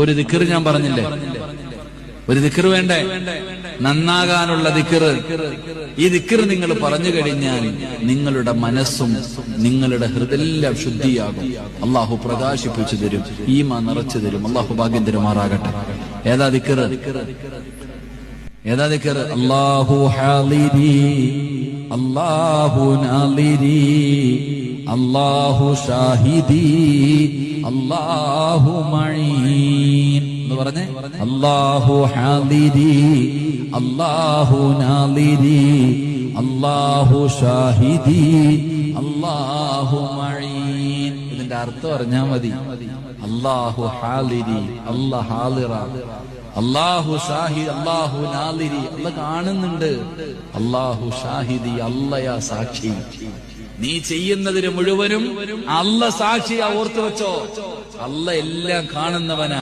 ഒരു ദിക്ർ ഞാൻ പറഞ്ഞില്ലേ, ഒരു ദിക്ർ വേണ്ടേ? നന്നാകാനുള്ള ദിക്ർ. ഈ ദിക്ർ നിങ്ങൾ പറഞ്ഞു കഴിഞ്ഞാൽ നിങ്ങളുടെ മനസ്സും നിങ്ങളുടെ ഹൃദയെല്ലാം ശുദ്ധിയാകും. അള്ളാഹു പ്രകാശിപ്പിച്ചു തരും, ഈമാൻ നിറച്ചു തരും. അള്ളാഹു ഭാഗ്യം തരുമാറാകട്ടെ. ഏതാ ദിക്ർ? ഏതാ ദിക്ർ? അല്ലാഹു ഹാളിരി, അല്ലാഹു നാളിരി, അല്ലാഹു ഷാഹിദി, അല്ലാഹു മഈൻ എന്ന് പറഞ്ഞേ. അല്ലാഹു ഹാളിരി, അല്ലാഹു നാളിരി, അല്ലാഹു ഷാഹിദി, അല്ലാഹു മഈൻ. ഇതിന്റെ അർത്ഥം അറിഞ്ഞാ മതി. അല്ലാഹു ഹാളിരി, അല്ലാഹു ഹാളിറ, അല്ലാഹു ഷാഹിദ്, അല്ലാഹു നാളിരി, അല്ലാഹ് കാണുന്നുണ്ട്. അല്ലാഹു ഷാഹിദി, അല്ലയാ സാക്ഷി. നീ ചെയ്യുന്നതിന് മുഴുവനും അല്ലാഹ് സാക്ഷിയാ. ഓർത്തു വെച്ചോ, അല്ലാഹ് എല്ലാം കാണുന്നവനാ.